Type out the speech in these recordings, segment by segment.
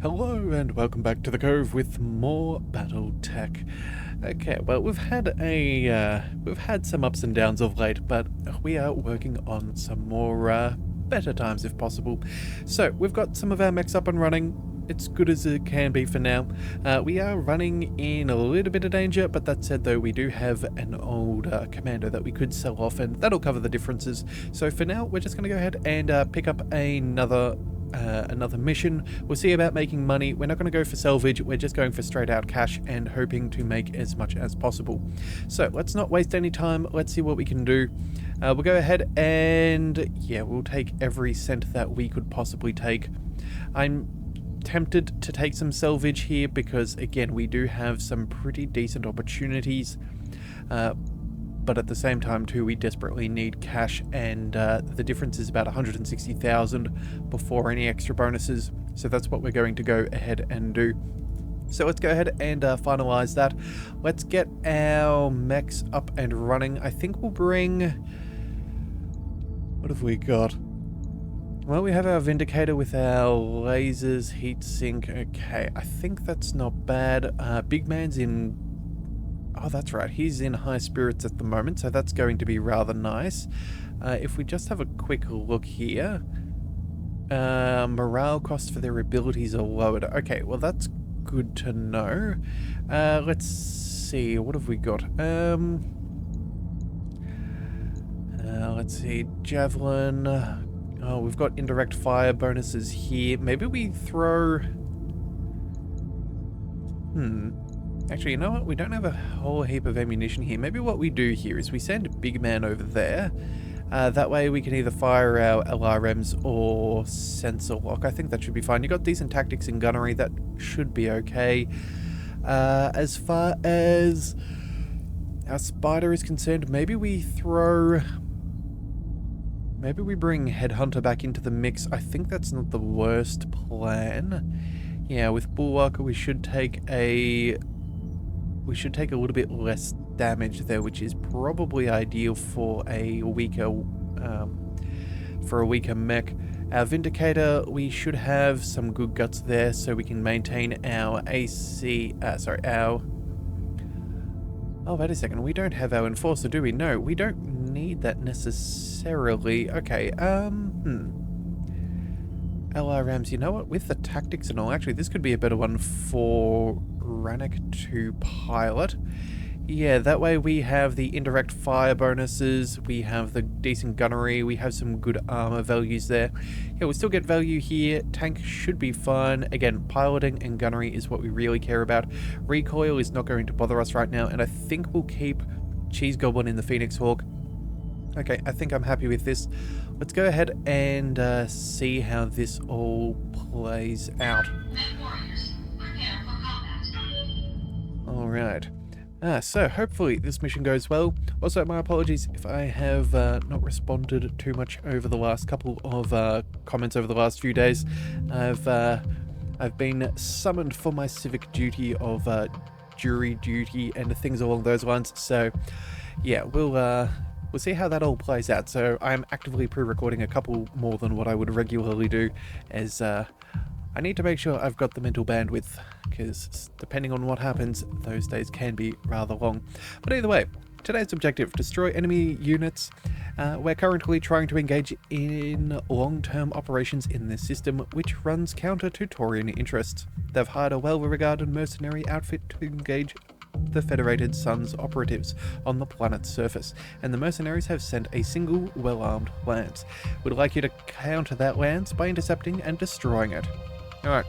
Hello and welcome back to the Cove with more BattleTech. Okay, well we've had some ups and downs of late, but we are working on some more better times if possible. So we've got some of our mechs up and running. It's good as it can be for now. We are running in a little bit of danger, but that said though, we do have an old commando that we could sell off, and that'll cover the differences. So for now, we're just going to go ahead and pick up another mission. We'll see about making money. We're not going to go for salvage. We're just going for straight out cash and hoping to make as much as possible. So let's not waste any time. Let's see what we can do. We'll go ahead and yeah, we'll take every cent that we could possibly take. I'm tempted to take some salvage here because again, we do have some pretty decent opportunities. But at the same time too, we desperately need cash, and the difference is about 160,000 before any extra bonuses, so that's what we're going to go ahead and do. So let's go ahead and finalize that. Let's get our mechs up and running. I think we'll bring... what have we got? Well, we have our Vindicator with our lasers, heat sink. Okay, I think that's not bad. Big Man's in... oh, that's right. He's in high spirits at the moment, so that's going to be rather nice. If we just have a quick look here, morale costs for their abilities are lowered. Okay, well that's good to know. Let's see. What have we got? Let's see. Javelin. Oh, we've got indirect fire bonuses here. Maybe we throw... Actually, you know what? We don't have a whole heap of ammunition here. Maybe what we do here is we send Big Man over there. That way we can either fire our LRMs or sensor lock. I think that should be fine. You got decent tactics and gunnery. That should be okay. As far as our spider is concerned, maybe we throw... maybe we bring Headhunter back into the mix. I think that's not the worst plan. Yeah, with Bulwarker we should take a... we should take a little bit less damage there, which is probably ideal for a weaker mech. Our Vindicator, we should have some good guts there, so we can maintain our oh, wait a second, we don't have our Enforcer, do we? No, we don't need that necessarily. Okay, LRMs, you know what, with the tactics and all, actually this could be a better one for Rannick to pilot. Yeah, that way we have the indirect fire bonuses, we have the decent gunnery, we have some good armor values there. Yeah, we still get value here. Tank should be fun. Again, piloting and gunnery is what we really care about. Recoil is not going to bother us right now, and I think we'll keep Cheese Goblin in the Phoenix Hawk. Okay, I think I'm happy with this. Let's go ahead and see how this all plays out. MechWarriors, prepare for combat. Alright. So hopefully this mission goes well. Also, my apologies if I have not responded too much over the last couple of comments over the last few days. I've been summoned for my civic duty of jury duty and things along those lines. So yeah, we'll see how that all plays out. So I'm actively pre-recording a couple more than what I would regularly do, as I need to make sure I've got the mental bandwidth, because depending on what happens, those days can be rather long. But either way, today's objective, destroy enemy units. We're currently trying to engage in long-term operations in this system, which runs counter to Taurian interests. They've hired a well-regarded mercenary outfit to engage the Federated Suns operatives on the planet's surface, and the mercenaries have sent a single well-armed lance. We'd like you to counter that lance by intercepting and destroying it. Alright.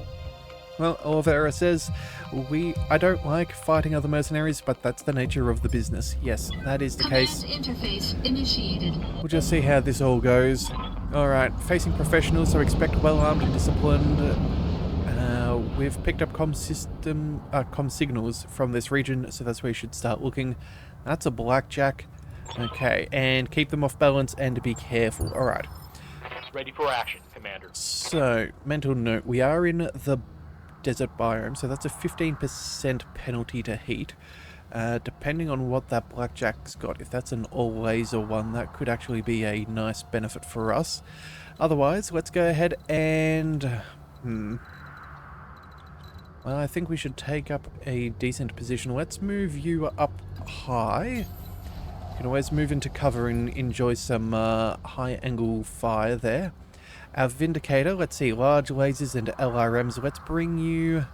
Well, Oliveira says, I don't like fighting other mercenaries, but that's the nature of the business. Yes, that is the case. Command interface initiated. We'll just see how this all goes. Alright, facing professionals, so expect well-armed and disciplined. We've picked up comm signals from this region, so that's where you should start looking. That's a blackjack. Okay, and keep them off balance and be careful. Alright. Ready for action, Commander. So, mental note, we are in the desert biome, so that's a 15% penalty to heat. Depending on what that blackjack's got, if that's an all laser one, that could actually be a nice benefit for us. Otherwise, let's go ahead and Well, I think we should take up a decent position. Let's move you up high. You can always move into cover and enjoy some high angle fire there. Our Vindicator, let's see, large lasers and LRMs. Let's bring you...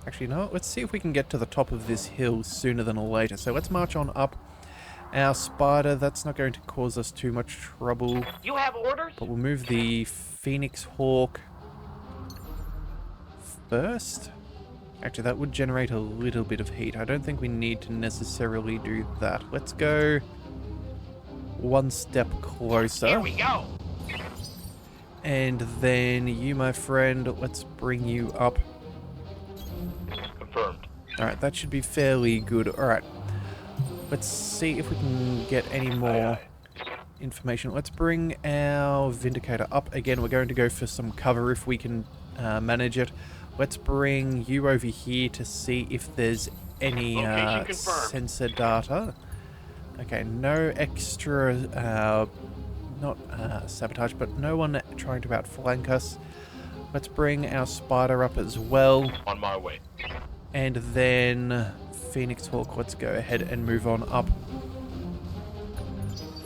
Actually, no, let's see if we can get to the top of this hill sooner than later. So let's march on up. Our Spider, that's not going to cause us too much trouble. You have orders? But we'll move the Phoenix Hawk first. Actually, that would generate a little bit of heat. I don't think we need to necessarily do that. Let's go one step closer. Here we go. And then you, my friend, let's bring you up. Confirmed. Alright, that should be fairly good. Alright. Let's see if we can get any more information. Let's bring our Vindicator up. Again, we're going to go for some cover if we can manage it. Let's bring you over here to see if there's any sensor data. Okay, no extra, not sabotage, but no one trying to outflank us. Let's bring our Spider up as well. On my way. And then Phoenix Hawk, let's go ahead and move on up.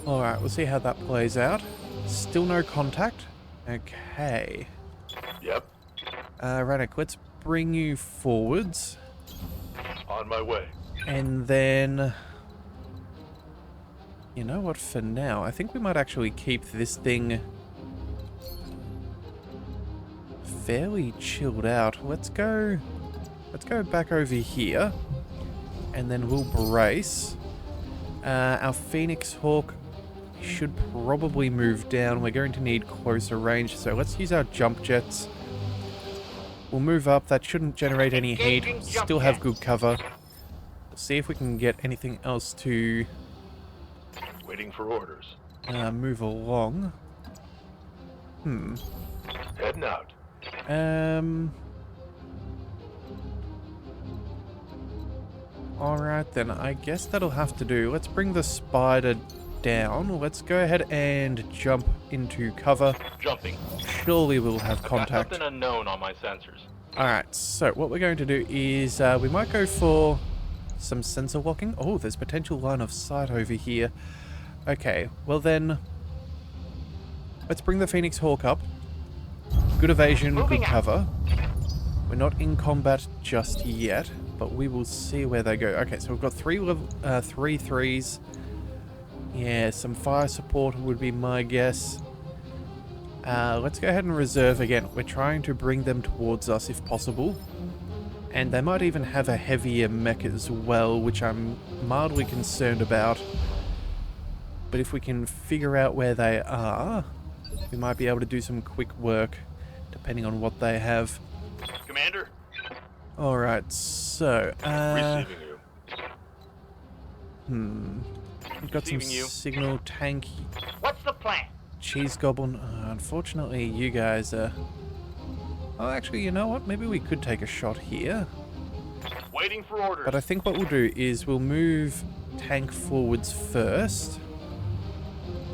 Alright, we'll see how that plays out. Still no contact. Okay. Yep. Radek, let's bring you forwards. On my way. And then... You know what, for now, I think we might actually keep this thing fairly chilled out. Let's go back over here. And then we'll brace. Our Phoenix Hawk should probably move down. We're going to need closer range, so let's use our jump jets. We'll move up. That shouldn't generate any heat. Still have good cover. We'll see if we can get anything else to Waiting for orders. move along. Heading out. Alright then, I guess that'll have to do. Let's bring the Spider down. Let's go ahead and jump into cover. Jumping. Surely we'll have Got contact. something unknown on my sensors. Alright, so what we're going to do is we might go for some sensor locking. Oh, there's potential line of sight over here. Okay, well then, let's bring the Phoenix Hawk up. Good evasion, good cover. We're not in combat just yet, but we will see where they go. Okay, so we've got three threes. Yeah, some fire support would be my guess. Let's go ahead and reserve again. We're trying to bring them towards us if possible. And they might even have a heavier mech as well, which I'm mildly concerned about. But if we can figure out where they are, we might be able to do some quick work, depending on what they have. Commander. Alright, so... Receiving you. We've got some Receiving you. signal tank. What's the plan? Cheese Goblin. Unfortunately, you guys are... Oh, actually, you know what? Maybe we could take a shot here. Waiting for orders. But I think what we'll do is we'll move tank forwards first.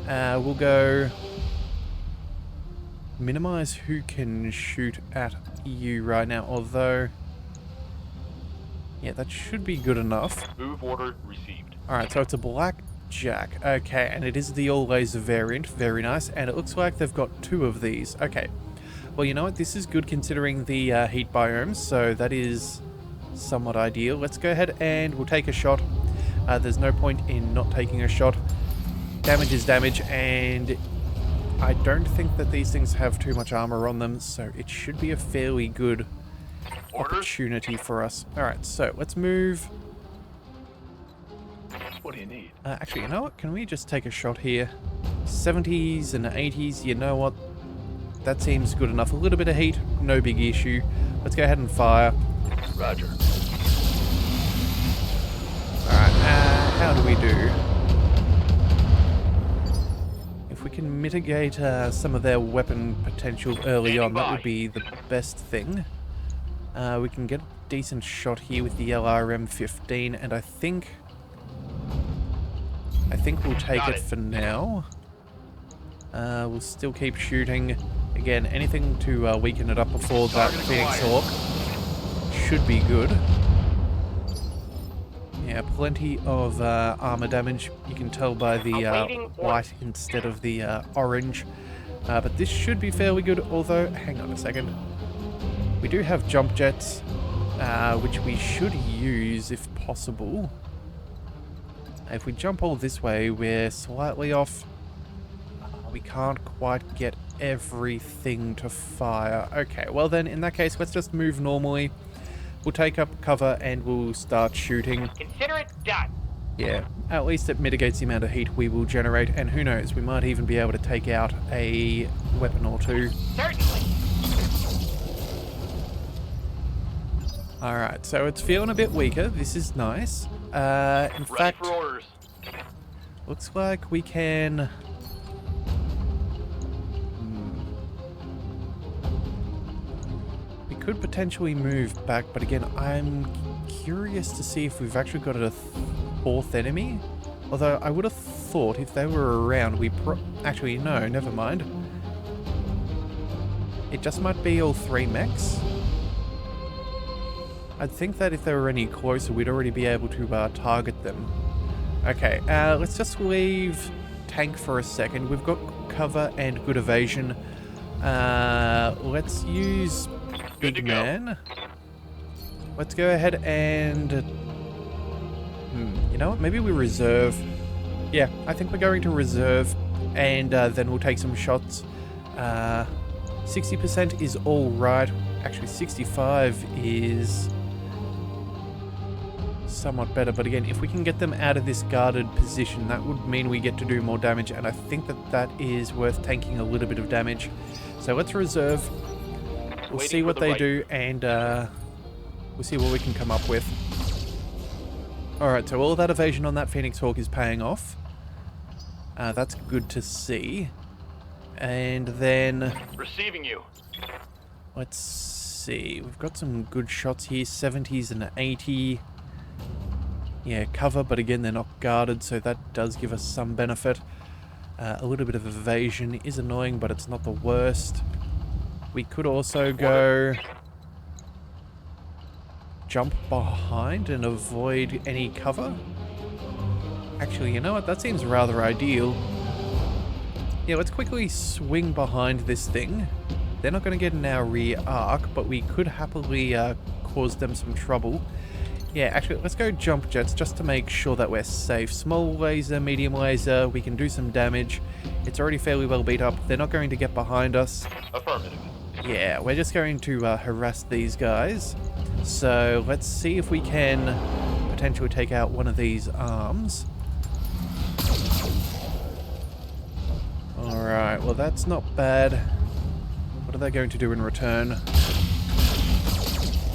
We'll go... Minimize who can shoot at you right now, although... Yeah, that should be good enough. Move order received. Alright, so it's a blackjack. Okay, and it is the all laser variant. Very nice. And it looks like they've got 2 of these. Okay. Well, you know what? This is good considering the heat biomes, so that is somewhat ideal. Let's go ahead and we'll take a shot. There's no point in not taking a shot. Damage is damage, and I don't think that these things have too much armor on them, so it should be a fairly good opportunity for us. Alright, so let's move. What do you need? Actually, you know what? Can we just take a shot here? 70s and 80s, you know what? That seems good enough. A little bit of heat, no big issue. Let's go ahead and fire. Roger. Alright, how do we do? If we can mitigate some of their weapon potential early on, that would be the best thing. We can get a decent shot here with the LRM-15, and I think we'll take it for now. We'll still keep shooting. Again, anything to weaken it up before that Phoenix Hawk should be good. Yeah, plenty of armor damage. You can tell by the white instead of the orange. But this should be fairly good, although, hang on a second. We do have jump jets, which we should use if possible. If we jump all this way, we're slightly off. We can't quite get everything to fire. Okay, well then, in that case, let's just move normally. We'll take up cover and we'll start shooting. Consider it done. Yeah, at least it mitigates the amount of heat we will generate, and who knows, we might even be able to take out a weapon or two. Certainly. Alright, so it's feeling a bit weaker. This is nice. In Ready fact, for orders. looks like we can... We could potentially move back, but again, I'm curious to see if we've actually got a fourth enemy. Although I would have thought if they were around, actually, no, never mind. It just might be all three mechs. I'd think that if they were any closer, we'd already be able to target them. Okay, let's just leave tank for a second. We've got cover and good evasion. Let's use big man. Let's go ahead and... you know what? Maybe we reserve. Yeah, I think we're going to reserve. And then we'll take some shots. 60% is all right. Actually, 65 is... somewhat better, but again, if we can get them out of this guarded position, that would mean we get to do more damage, and I think that that is worth tanking a little bit of damage. So let's reserve. We'll see what they do, and we'll see what we can come up with. Alright, so all that evasion on that Phoenix Hawk is paying off. That's good to see. And then... Receiving you. Let's see. We've got some good shots here. 70s and 80. Yeah, cover, but again, they're not guarded, so that does give us some benefit. A little bit of evasion is annoying, but it's not the worst. We could also go... jump behind and avoid any cover. Actually, you know what? That seems rather ideal. Yeah, let's quickly swing behind this thing. They're not going to get in our rear arc, but we could happily cause them some trouble. Yeah, actually, let's go jump jets just to make sure that we're safe. Small laser, medium laser, we can do some damage. It's already fairly well beat up. They're not going to get behind us. Affirmative. Yeah, we're just going to harass these guys. So let's see if we can potentially take out one of these arms. Alright, well that's not bad. What are they going to do in return?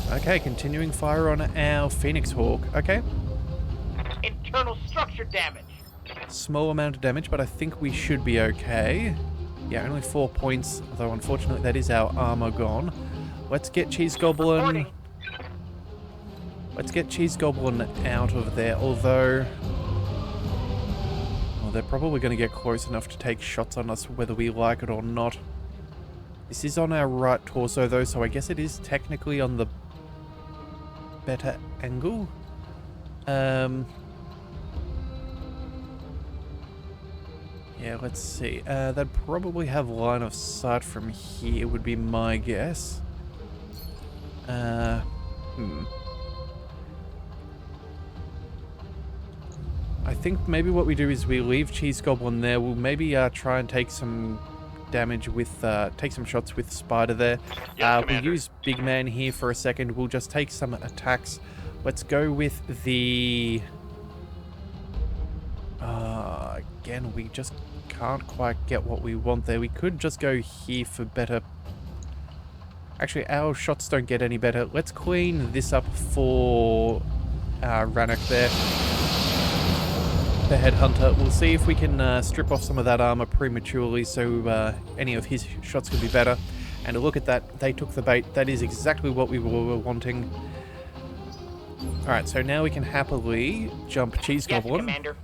Okay, continuing fire on our Phoenix Hawk. Okay. Internal structure damage. Small amount of damage, but I think we should be okay. Yeah, only 4 points, although unfortunately that is our armor gone. Let's get Cheese Goblin. Reporting. Let's get Cheese Goblin out of there, although... well, they're probably going to get close enough to take shots on us whether we like it or not. This is on our right torso though, so I guess it is technically on the better angle. Yeah, let's see. They'd probably have line of sight from here, would be my guess. I think maybe what we do is we leave Cheese Goblin there. We'll maybe try and take some damage with, take some shots with Spider there. Yes, We'll Commander. use Big Man here for a second. We'll just take some attacks. Let's go with the... again, we just can't quite get what we want there. We could just go here for better... actually, our shots don't get any better. Let's clean this up for Rannoch there. The Headhunter. We'll see if we can strip off some of that armor prematurely so any of his shots could be better. And look at that, they took the bait. That is exactly what we were wanting. Alright, so now we can happily jump Cheese Yes, Goblin. Commander.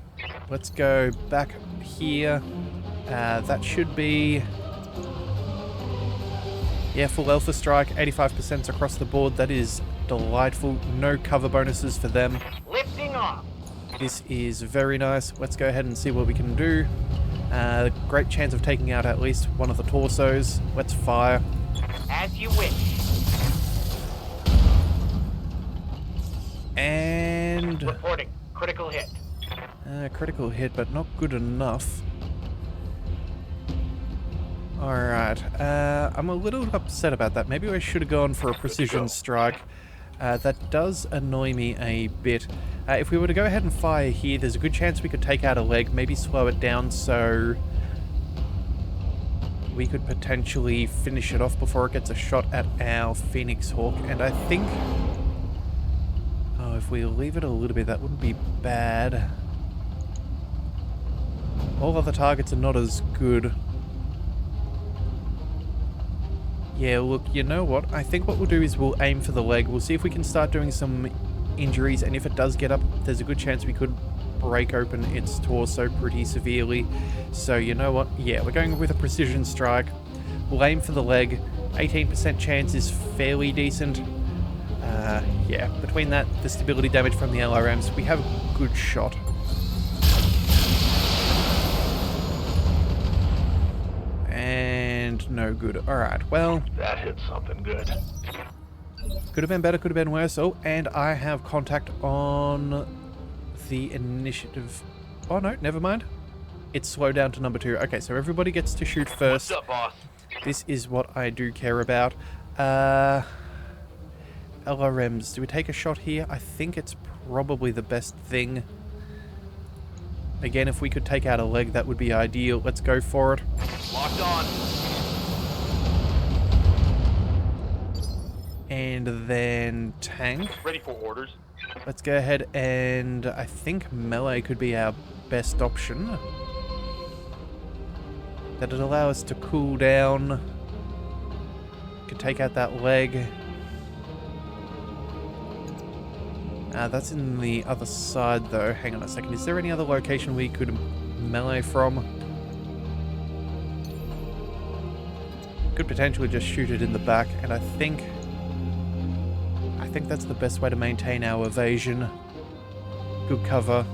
Let's go back here. That should be... Yeah, full Alpha Strike, 85% across the board. That is delightful. No cover bonuses for them. Lifting off. This is very nice. Let's go ahead and see what we can do. Great chance of taking out at least one of the torsos. Let's fire. As you wish. And... Reporting. Critical hit. critical hit, but not good enough. Alright, I'm a little upset about that. Maybe I should have gone for a precision strike. That does annoy me a bit. If we were to go ahead and fire here, there's a good chance we could take out a leg, maybe slow it down so we could potentially finish it off before it gets a shot at our Phoenix Hawk. And I think... oh, if we leave it a little bit, that wouldn't be bad. All other targets are not as good. Yeah, look, you know what? I think what we'll do is we'll aim for the leg. We'll see if we can start doing some injuries, and if it does get up, there's a good chance we could break open its torso pretty severely. So, you know what? Yeah, we're going with a precision strike. We'll aim for the leg. 18% chance is fairly decent. Yeah, between that, the stability damage from the LRMs, we have a good shot. And no good. Alright, well... That hit something good. could have been better, could have been worse. Oh, and I have contact on the initiative. Oh no, never mind. It's slowed down to number 2. Okay, so everybody gets to shoot first. What's up, boss? This is what I do care about. LRMs. Do we take a shot here? I think it's probably the best thing. Again, if we could take out a leg, that would be ideal. Let's go for it. Locked on. And then tank. Ready for orders. Let's go ahead and I think melee could be our best option. That'd allow us to cool down. Could take out that leg. That's in the other side though. Hang on a second. Is there any other location we could melee from? Could potentially just shoot it in the back, and I think that's the best way to maintain our evasion. Good cover.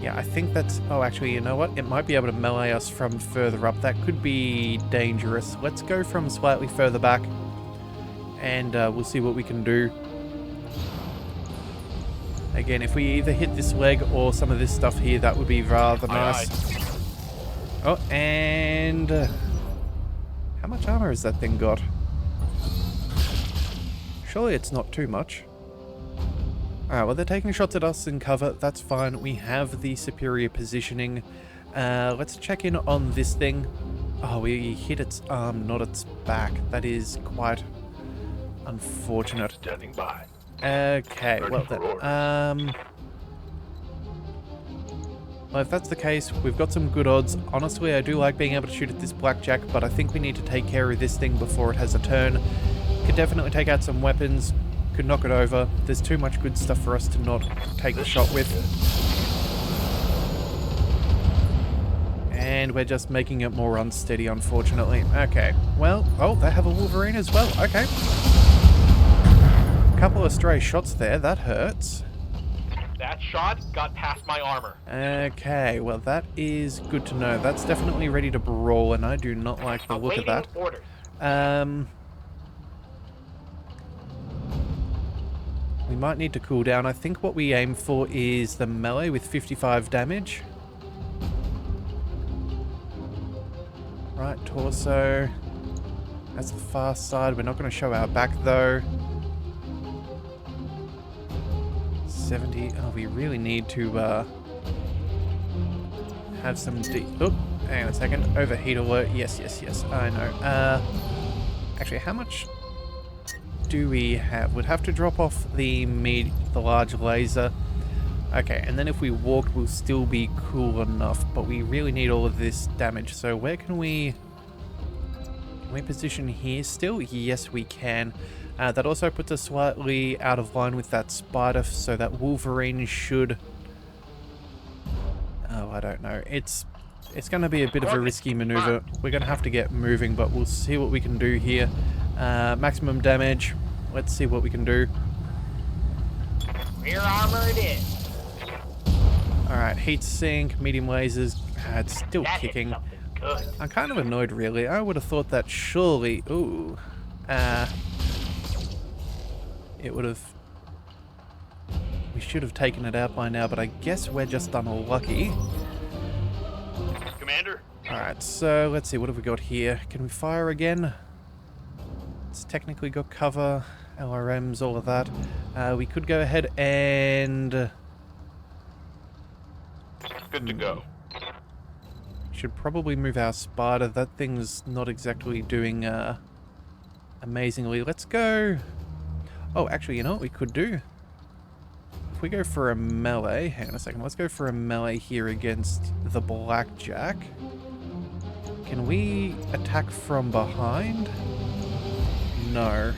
Yeah, I think that's... oh, actually, you know what? It might be able to melee us from further up. That could be dangerous. Let's go from slightly further back, and we'll see what we can do. Again, if we either hit this leg or some of this stuff here, that would be rather nice. Oh, and... how much armor has that thing got? Surely it's not too much. Alright, well, they're taking shots at us in cover. That's fine. We have the superior positioning. Let's check in on this thing. Oh, we hit its arm, not its back. That is quite unfortunate. Standing by. Okay, well then, well, if that's the case, we've got some good odds. Honestly, I do like being able to shoot at this blackjack, but I think we need to take care of this thing before it has a turn. Could definitely take out some weapons, could knock it over. There's too much good stuff for us to not take the shot with. And we're just making it more unsteady, unfortunately. Okay, well, oh, they have a Wolverine as well. Okay. Couple of stray shots there, that hurts. That shot got past my armor. Okay, well that is good to know. That's definitely ready to brawl, and I do not like the look of that. Orders. We might need to cool down. I think what we aim for is the melee with 55 damage. Right, torso. That's the far side. We're not going to show our back though. 70. Oh, we really need to have some deep... oh, hang on a second. Overheat alert. Yes, yes, yes. I know. Actually, how much do we have? We'd have to drop off the large laser. Okay, and then if we walked, we'll still be cool enough, but we really need all of this damage. So where can we position here still? Yes, we can. That also puts us slightly out of line with that spider, so that Wolverine should... oh, I don't know. It's It's going to be a bit of a risky maneuver. We're going to have to get moving, but we'll see what we can do here. Maximum damage. Let's see what we can do. Rear armor it is. Alright, heat sink, medium lasers. It's still That kicking. hit something good. I'm kind of annoyed, really. I would have thought that surely... Ooh. It would have... We should have taken it out by now, but I guess we're just unlucky. Commander? Alright, so let's see. What have we got here? Can we fire again? It's technically got cover, LRMs, all of that. We could go ahead and... Good to go. Should probably move our spider. That thing's not exactly doing amazingly. Let's go... Oh, actually, you know what we could do? If we go for a melee... Hang on a second. Let's go for a melee here against the blackjack. Can we attack from behind? No.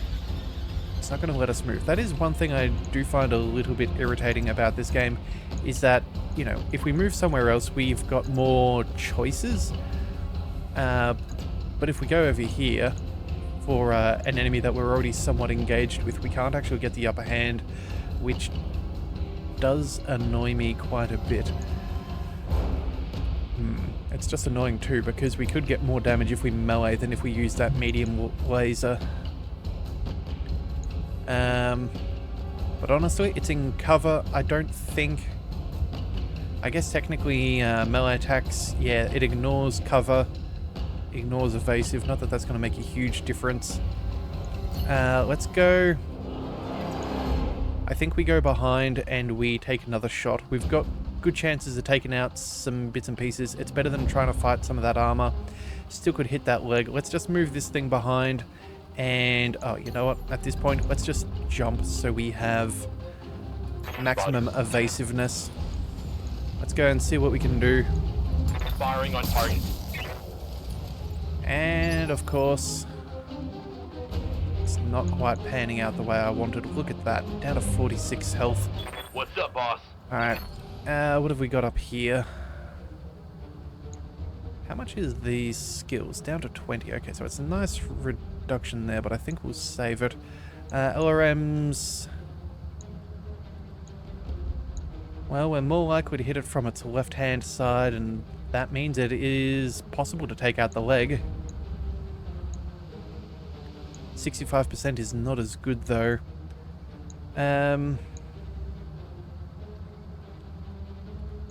It's not going to let us move. That is one thing I do find a little bit irritating about this game, is that, you know, if we move somewhere else, we've got more choices. But if we go over here for an enemy that we're already somewhat engaged with, we can't actually get the upper hand, which does annoy me quite a bit. It's just annoying too, because we could get more damage if we melee than if we use that medium laser. But honestly, it's in cover. I don't think... I guess technically melee attacks, yeah, it ignores cover, ignores evasive. Not that that's going to make a huge difference. Let's go... I think we go behind and we take another shot. We've got good chances of taking out some bits and pieces. It's better than trying to fight some of that armor. Still could hit that leg. Let's just move this thing behind. And, oh, you know what? At this point, let's just jump so we have maximum evasiveness. Let's go and see what we can do. Firing on target. And, of course, it's not quite panning out the way I wanted. Look at that. Down to 46 health. What's up, boss? Alright. What have we got up here? How much is these skills? Down to 20. Okay, so it's a nice reduction there, but I think we'll save it. LRMs... Well, we're more likely to hit it from its left-hand side, and that means it is possible to take out the leg. 65% is not as good, though.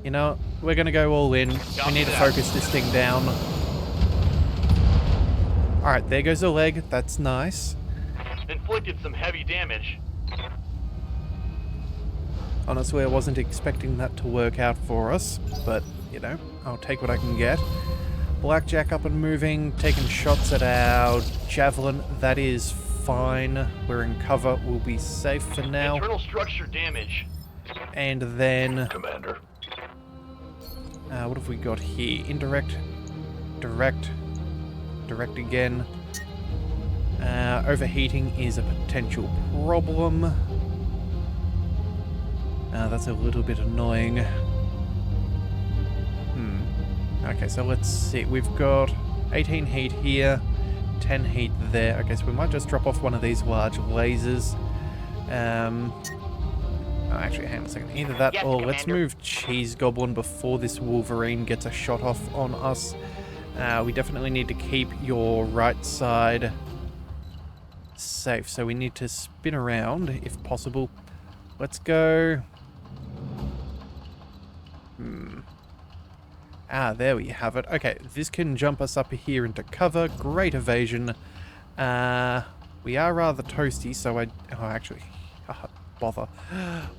You know, we're going to go all in. We need to focus this thing down. Alright, there goes the leg. That's nice. Inflicted some heavy damage. Honestly, I wasn't expecting that to work out for us, but, you know, I'll take what I can get. Blackjack up and moving, taking shots at our javelin. That is fine. We're in cover. We'll be safe for now. Internal structure damage. And then... Commander. what have we got here? Indirect, direct, direct again. Overheating is a potential problem. That's a little bit annoying. Okay, so let's see. We've got 18 heat here, 10 heat there. Okay, so we might just drop off one of these large lasers. Oh, actually, hang on a second. Either that Yes, or let's Commander. move Cheese Goblin before this Wolverine gets a shot off on us. We definitely need to keep your right side safe, so we need to spin around if possible. Let's go... there we have it. Okay, this can jump us up here into cover. Great evasion. We are rather toasty, so I... Oh, actually... Oh, bother.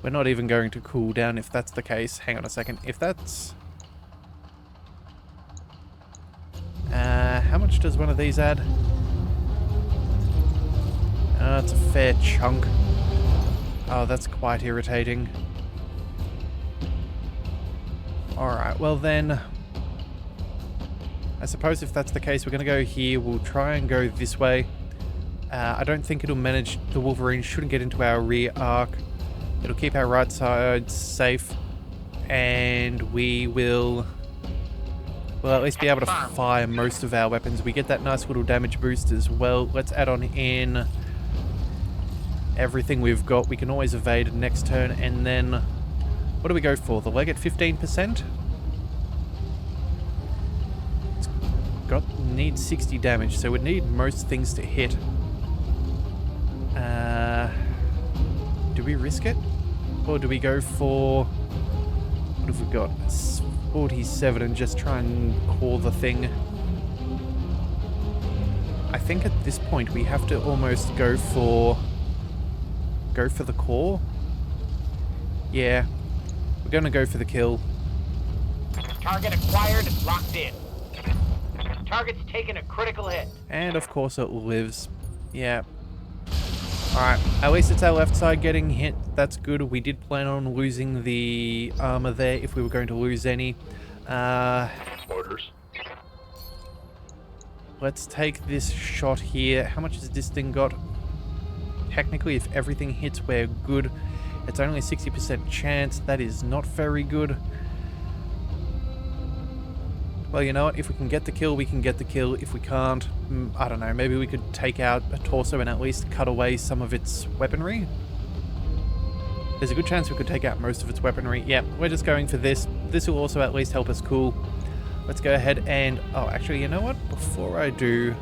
We're not even going to cool down if that's the case. Hang on a second. If that's... how much does one of these add? It's a fair chunk. Oh, that's quite irritating. Alright, well then... I suppose if that's the case, we're going to go here. We'll try and go this way. I don't think it'll manage... The Wolverine shouldn't get into our rear arc. It'll keep our right side safe. And we will... we'll at least be able to fire most of our weapons. We get that nice little damage boost as well. Let's add on in everything we've got. We can always evade next turn, and then what do we go for? The leg at 15%? Needs 60 damage, so we'd need most things to hit. Do we risk it? Or do we go for... what have we got? 47 and just try and core the thing? I think at this point we have to almost go for the core. Yeah, we're gonna go for the kill. Target acquired and locked in. Target's taken a critical hit. And of course it lives. Yeah. Alright, at least it's our left side getting hit. That's good. We did plan on losing the armor there if we were going to lose any. Orders. Let's take this shot here. How much has this thing got? Technically, if everything hits, we're good. It's only a 60% chance. That is not very good. Well, you know what? If we can get the kill, we can get the kill. If we can't, I don't know. Maybe we could take out a torso and at least cut away some of its weaponry. There's a good chance we could take out most of its weaponry. Yeah, we're just going for this. This will also at least help us cool. Let's go ahead and... oh, actually, you know what? Before I do...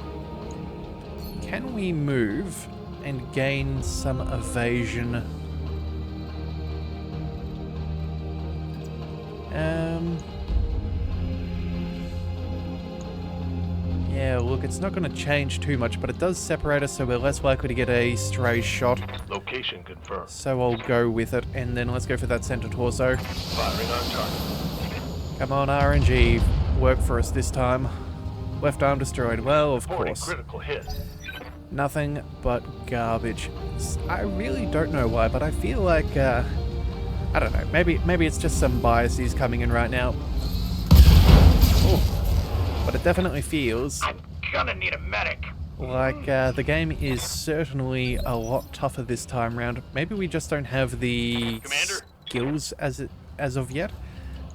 can we move and gain some evasion? Yeah, look, it's not going to change too much, but it does separate us, so we're less likely to get a stray shot. Location confirmed. So I'll go with it, and then let's go for that center torso. Firing on target. Come on, RNG. Work for us this time. Left arm destroyed. Well, of Reporting course. critical hit. Nothing but garbage. I really don't know why, but I feel like, I don't know, maybe it's just some biases coming in right now. Oh. But it definitely feels I'm gonna need a medic. like the game is certainly a lot tougher this time round. Maybe we just don't have the Commander? skills as of yet.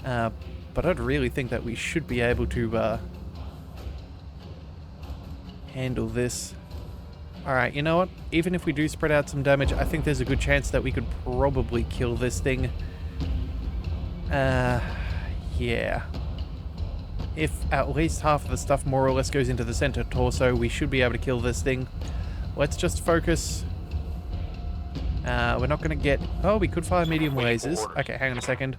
But I'd really think that we should be able to handle this. Alright, you know what? Even if we do spread out some damage, I think there's a good chance that we could probably kill this thing. Yeah. If at least half of the stuff more or less goes into the center torso, we should be able to kill this thing. Let's just focus. We're not going to get... oh, we could fire medium lasers. Okay, hang on a second.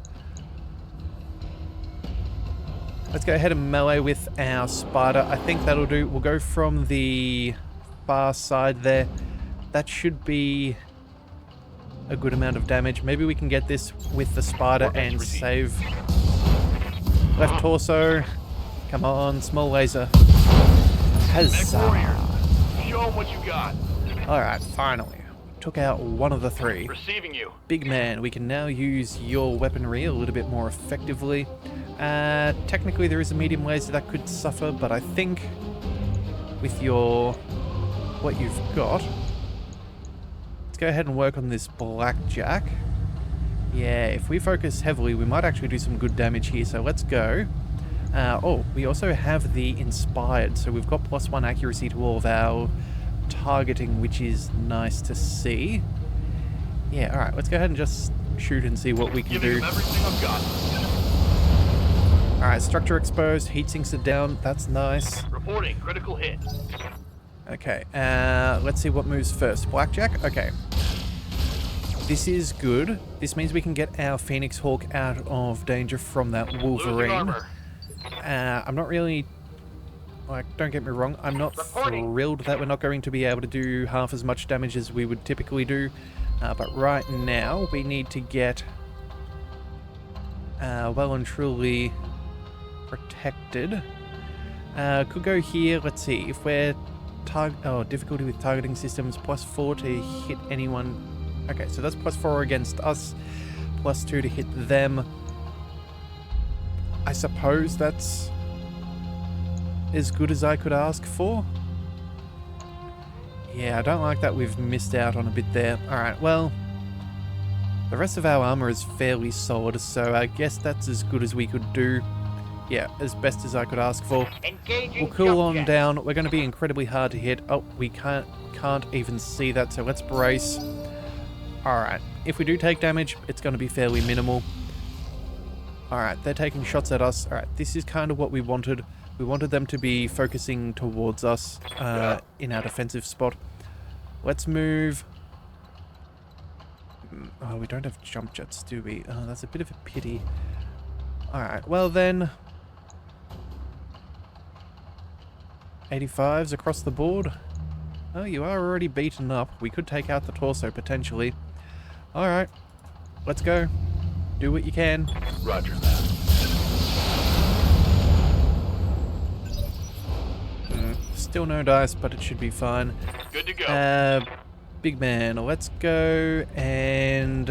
Let's go ahead and melee with our spider. I think that'll do. We'll go from the far side there. That should be a good amount of damage. Maybe we can get this with the spider and save... left torso. Come on, small laser. Huzzah. MechWarrior, show 'em what you got. Alright, finally. Took out one of the three. Receiving you. Big man, we can now use your weaponry a little bit more effectively. Technically there is a medium laser that could suffer, but I think with your... what you've got... let's go ahead and work on this blackjack. Yeah, if we focus heavily, we might actually do some good damage here, so let's go. Oh, we also have the Inspired, so we've got +1 accuracy to all of our targeting, which is nice to see. Yeah, alright, let's go ahead and just shoot and see what we can Giving do. them everything I've got. Alright, structure exposed, heat sinks are down, that's nice. Reporting critical hit. Okay, let's see what moves first. Blackjack? Okay. This is good. This means we can get our Phoenix Hawk out of danger from that Losing Wolverine. armor. I'm not really... like, don't get me wrong, I'm not thrilled that we're not going to be able to do half as much damage as we would typically do. But right now, we need to get well and truly protected. Could go here, let's see, if we're... difficulty with targeting systems, +4 to hit anyone. Okay, so that's +4 against us, +2 to hit them. I suppose that's as good as I could ask for. Yeah, I don't like that we've missed out on a bit there. Alright, well, the rest of our armor is fairly solid, so I guess that's as good as we could do. Yeah, as best as I could ask for. Engaging We'll cool jump on jet. down. We're going to be incredibly hard to hit. Oh, we can't even see that, so let's brace. Alright, if we do take damage, it's going to be fairly minimal. Alright, they're taking shots at us. Alright, this is kind of what we wanted. We wanted them to be focusing towards us in our defensive spot. Let's move. Oh, we don't have jump jets, do we? Oh, that's a bit of a pity. Alright, well then. 85s across the board. Oh, you are already beaten up. We could take out the torso, potentially. Alright, let's go. Do what you can. Roger that. Still no dice, but it should be fine. Good to go. Big man, let's go and...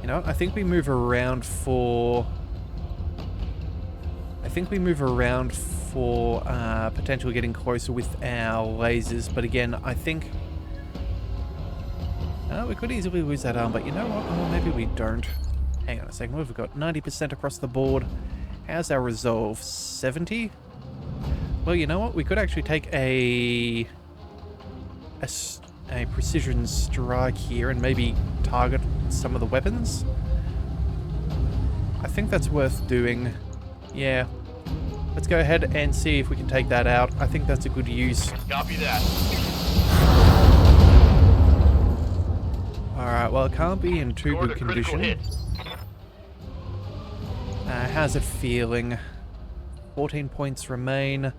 you know, I think we move around for... potentially getting closer with our lasers, but again, I think... we could easily lose that arm, but you know what? Oh, maybe we don't. Hang on a second, we've got 90% across the board. How's our resolve? 70? Well, you know what? We could actually take a precision strike here and maybe target some of the weapons. I think that's worth doing. Yeah. Let's go ahead and see if we can take that out. I think that's a good use. Copy that. Alright, well, it can't be in too Scored good a critical condition. hit. How's it feeling? 14 points remain.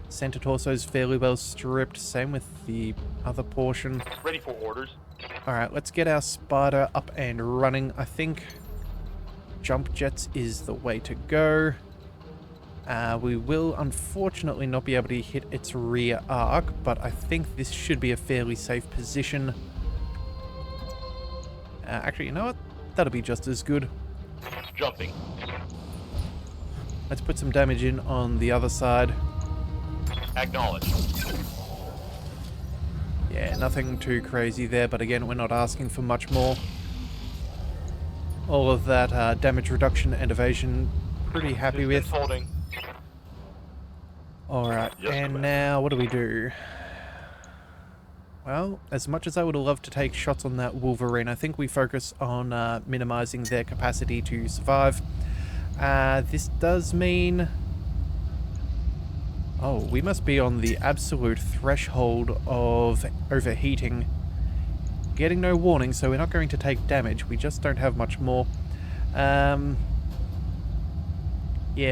Center torso's fairly well stripped. Same with the other portion. Ready for orders. Alright, let's get our spider up and running. I think jump jets is the way to go. We will unfortunately not be able to hit its rear arc, but I think this should be a fairly safe position. Actually, you know what? That'll be just as good. Jumping. Let's put some damage in on the other side. Acknowledge. Yeah, nothing too crazy there, but again, we're not asking for much more. All of that damage reduction and evasion, pretty happy with. Holding. Alright, Yes, and Commander. now what do we do? Well, as much as I would have loved to take shots on that Wolverine, I think we focus on minimizing their capacity to survive. This does mean... oh, we must be on the absolute threshold of overheating. Getting no warning, so we're not going to take damage. We just don't have much more. Yeah,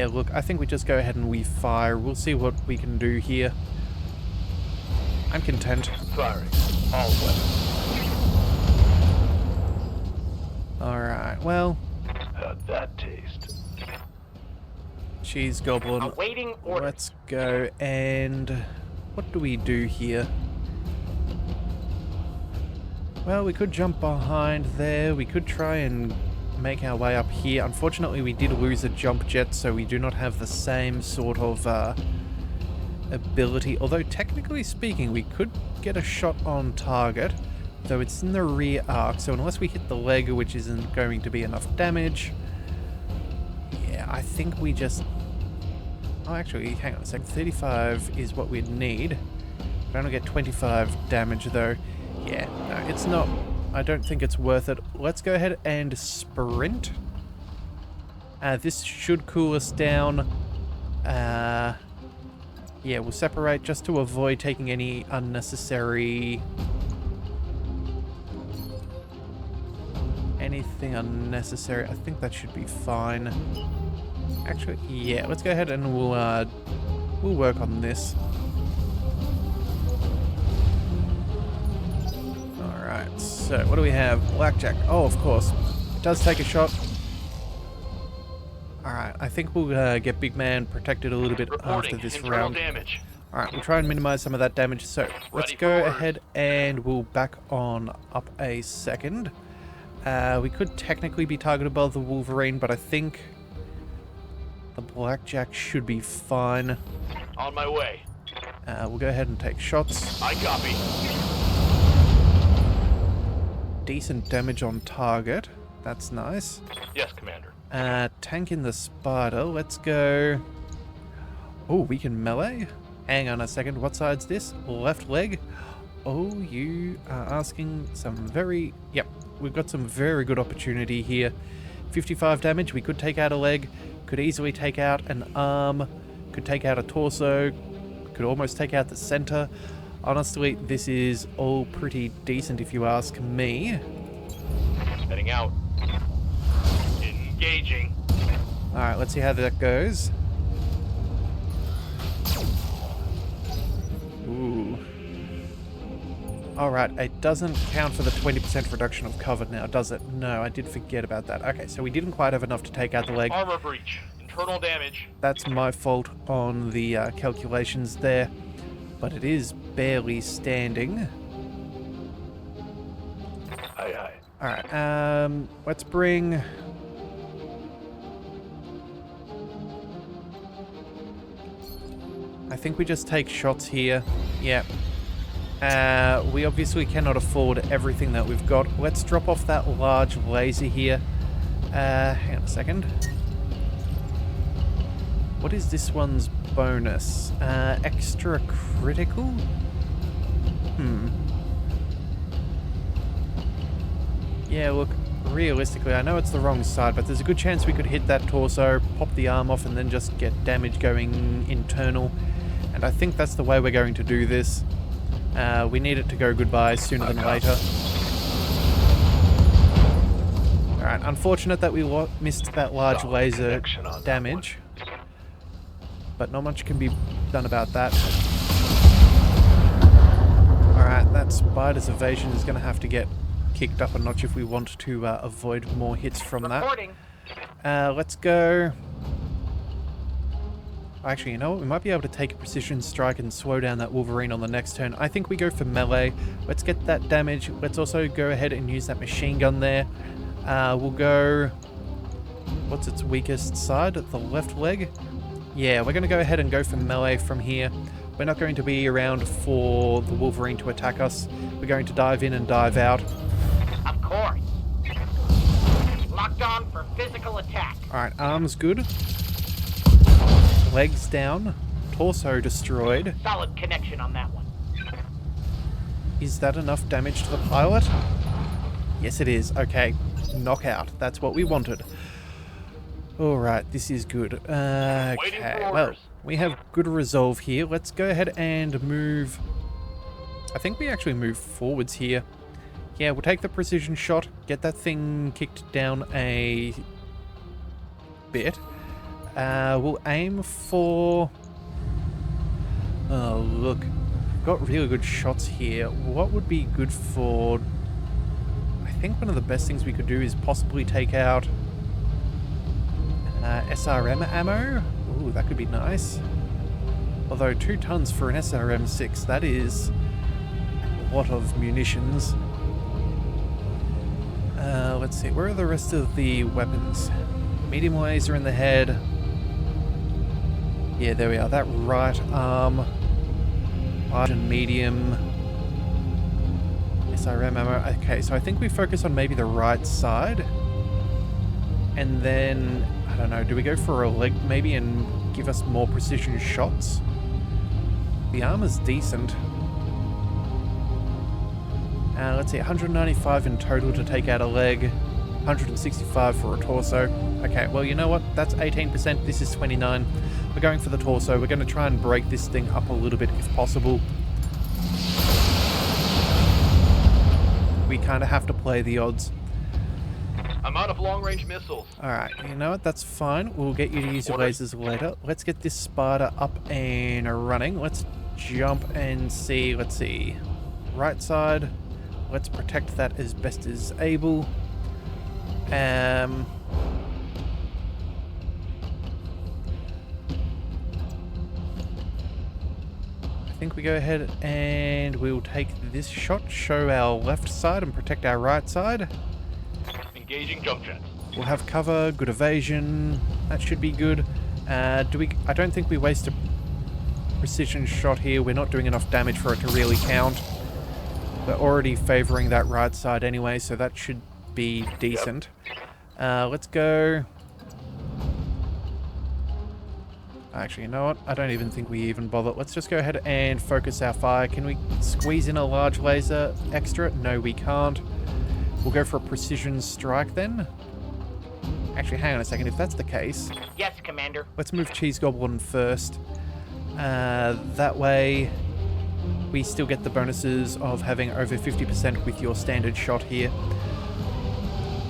look, I think we just go ahead and we fire. We'll see what we can do here. I'm content. Firing. All weapons. Alright, well, How'd that taste? cheese goblin. Awaiting orders. Let's go and... what do we do here? Well, we could jump behind there. We could try and make our way up here. Unfortunately, we did lose a jump jet, so we do not have the same sort of ability. Although, technically speaking, we could get a shot on target, though it's in the rear arc, so unless we hit the leg, which isn't going to be enough damage, yeah, I think we just... oh, actually, hang on a sec. 35 is what we'd need. We only get 25 damage, though. Yeah, no, it's not... I don't think it's worth it. Let's go ahead and sprint. This should cool us down. Yeah, we'll separate just to avoid taking any unnecessary... anything unnecessary. I think that should be fine. Actually, yeah, let's go ahead and we'll work on this. Alright, so what do we have? Blackjack. Oh, of course. It does take a shot. Alright, I think we'll get Big Man protected a little bit Reporting. after this Internal round. damage. Alright, we'll try and minimize some of that damage. So, let's Ready go for orders. ahead and we'll back on up a second. We could technically be targeted by the Wolverine, but I think the Blackjack should be fine. On my way. We'll go ahead and take shots. I copy. Decent damage on target. That's nice. Yes, Commander. Tank in the spider. Let's go. Oh, we can melee? Hang on a second. What side's this? Left leg? Oh, you are asking some very... Yep, we've got some very good opportunity here. 55 damage. We could take out a leg. Could easily take out an arm. Could take out a torso. Could almost take out the center. Honestly, this is all pretty decent if you ask me. Heading out. Engaging. Alright, let's see how that goes. Ooh. Alright, it doesn't count for the 20% reduction of cover now, does it? No, I did forget about that. Okay, so we didn't quite have enough to take out the leg. Armor breach. Internal damage. That's my fault on the calculations there. But it is barely standing. Aye, aye. Alright, let's bring... I think we just take shots here. Yep. We obviously cannot afford everything that we've got. Let's drop off that large laser here. Hang on a second. What is this one's bonus? Extra critical? Yeah, look, realistically, I know it's the wrong side, but there's a good chance we could hit that torso, pop the arm off, and then just get damage going internal. And I think that's the way we're going to do this. We need it to go goodbye sooner than later. Alright, unfortunate that we missed that large Solid laser connection on that damage. But not much can be done about that. Alright, that spider's evasion is going to have to get kicked up a notch if we want to avoid more hits from Reporting. that. Let's go... Actually, you know what? We might be able to take a precision strike and slow down that Wolverine on the next turn. I think we go for melee. Let's get that damage. Let's also go ahead and use that machine gun there. We'll go... What's its weakest side? The left leg? Yeah, we're going to go ahead and go for melee from here. We're not going to be around for the Wolverine to attack us. We're going to dive in and dive out. Of course. Locked on for physical attack. Alright, arms good. Legs down. Torso destroyed. Solid connection on that one. Is that enough damage to the pilot? Yes, it is. Okay. Knockout. That's what we wanted. Alright, this is good. Okay, well, we have good resolve here. Let's go ahead and move... I think we actually move forwards here. Yeah, we'll take the precision shot, get that thing kicked down a bit. We'll aim for... Oh, look. We've got really good shots here. What would be good for... I think one of the best things we could do is possibly take out SRM ammo. Ooh, that could be nice. Although 2 tons for an SRM-6, that is a lot of munitions. Let's see, where are the rest of the weapons? Medium laser in the head. Yeah, there we are. That right arm. Large and medium. SRM ammo. Okay, so I think we focus on maybe the right side. And then, I don't know, do we go for a leg maybe and give us more precision shots? The armor's decent. Let's see, 195 in total to take out a leg. 165 for a torso. Okay, well, you know what? That's 18%. This is 29. We're going for the torso. We're going to try and break this thing up a little bit if possible. We kind of have to play the odds. I'm out of long-range missiles. Alright, you know what? That's fine. We'll get you to use your lasers later. Let's get this spider up and running. Let's jump and see. Let's see. Right side. Let's protect that as best as able. I think we go ahead and we'll take this shot, show our left side and protect our right side. Engaging jump jets. We'll have cover, good evasion. That should be good. I don't think we waste a precision shot here. We're not doing enough damage for it to really count. We're already favoring that right side anyway, so that should be decent. Let's go. Actually, you know what? I don't even think we even bother. Let's just go ahead and focus our fire. Can we squeeze in a large laser extra? No, we can't. We'll go for a precision strike then. Actually, hang on a second. If that's the case, Yes, Commander. let's move Cheese Goblin first. That way, we still get the bonuses of having over 50% with your standard shot here.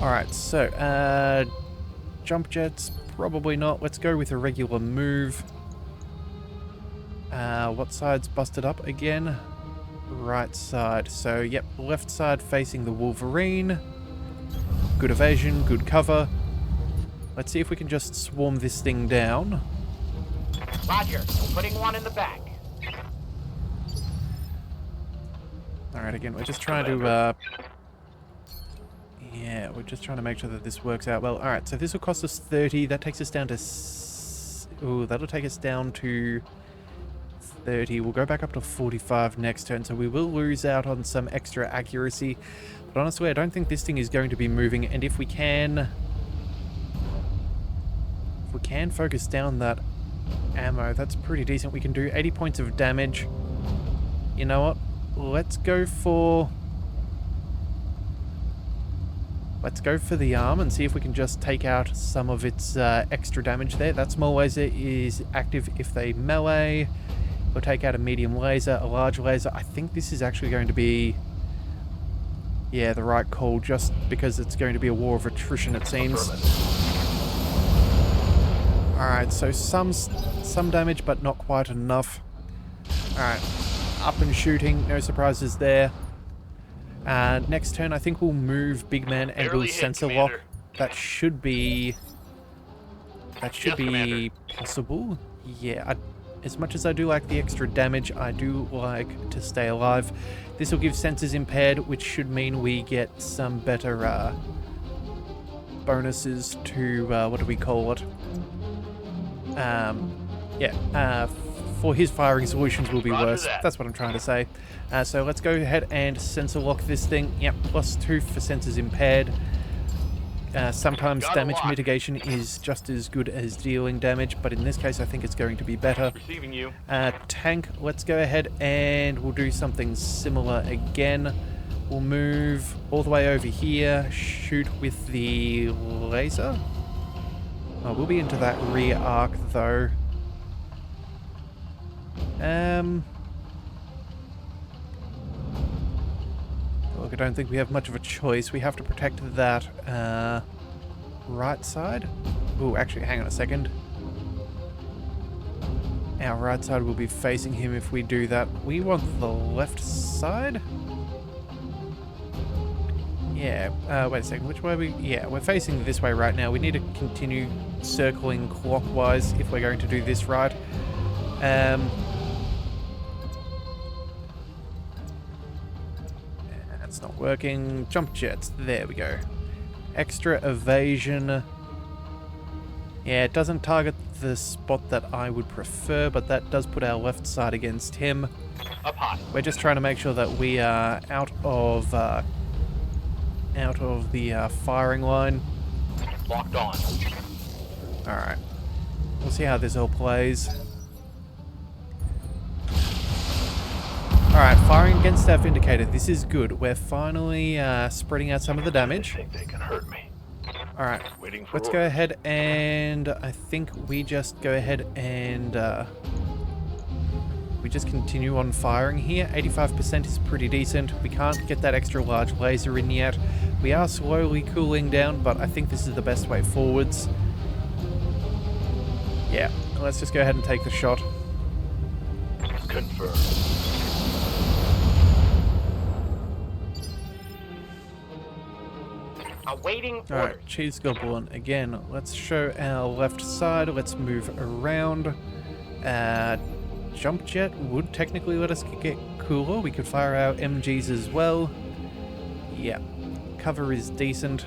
Alright, so, jump jets, probably not. Let's go with a regular move. What side's busted up again? Right side. So, yep, left side facing the Wolverine. Good evasion, good cover. Let's see if we can just swarm this thing down. Roger. Putting one in the back. Alright, again, we're just trying to, yeah, we're just trying to make sure that this works out well. Alright, so this will cost us 30. That takes us down to... Ooh, that'll take us down to 30. We'll go back up to 45 next turn, so we will lose out on some extra accuracy. But honestly, I don't think this thing is going to be moving, and if we can focus down that ammo, that's pretty decent. We can do 80 points of damage. You know what? Let's go for the arm and see if we can just take out some of its extra damage there. That small laser is active if they melee. We'll take out a medium laser, a large laser. I think this is actually going to be, yeah, the right call, just because it's going to be a war of attrition, it seems. Alright, so some damage, but not quite enough. Alright, up and shooting, no surprises there. Next turn, I think we'll move Big Man and Barely we'll hit, sensor Commander. lock. That should be Commander. possible. Yeah, as much as I do like the extra damage, I do like to stay alive. This will give sensors impaired, which should mean we get some better bonuses to, what do we call it? For his firing solutions will be Roger worse. that. That's what I'm trying to say. So let's go ahead and sensor lock this thing. Yep, +2 for sensors impaired. Sometimes Got a damage lock. mitigation is just as good as dealing damage, but in this case I think it's going to be better. Receiving you. Tank, let's go ahead and we'll do something similar again. We'll move all the way over here, shoot with the laser. Oh, we'll be into that rear arc though. Look, I don't think we have much of a choice. We have to protect that right side. Oh, actually, hang on a second. Our right side will be facing him if we do that. We want the left side? Yeah, wait a second. Which way are we? Yeah, we're facing this way right now. We need to continue circling clockwise if we're going to do this right. That's not working. Jump jets. There we go. Extra evasion. Yeah, it doesn't target the spot that I would prefer, but that does put our left side against him. Up high. We're just trying to make sure that we are out of the firing line. Locked on. Alright. We'll see how this all plays. Alright, firing against our Vindicator. This is good. We're finally spreading out some of the damage. They think they can hurt me. Alright, Waiting for let's go ahead and I think we just go ahead and we just continue on firing here. 85% is pretty decent. We can't get that extra large laser in yet. We are slowly cooling down, but I think this is the best way forwards. Yeah, let's just go ahead and take the shot. Confirmed. Awaiting orders. Alright, Cheese Goblin again. Let's show our left side. Let's move around. Jump Jet would technically let us get cooler. We could fire our MGs as well. Yeah, cover is decent.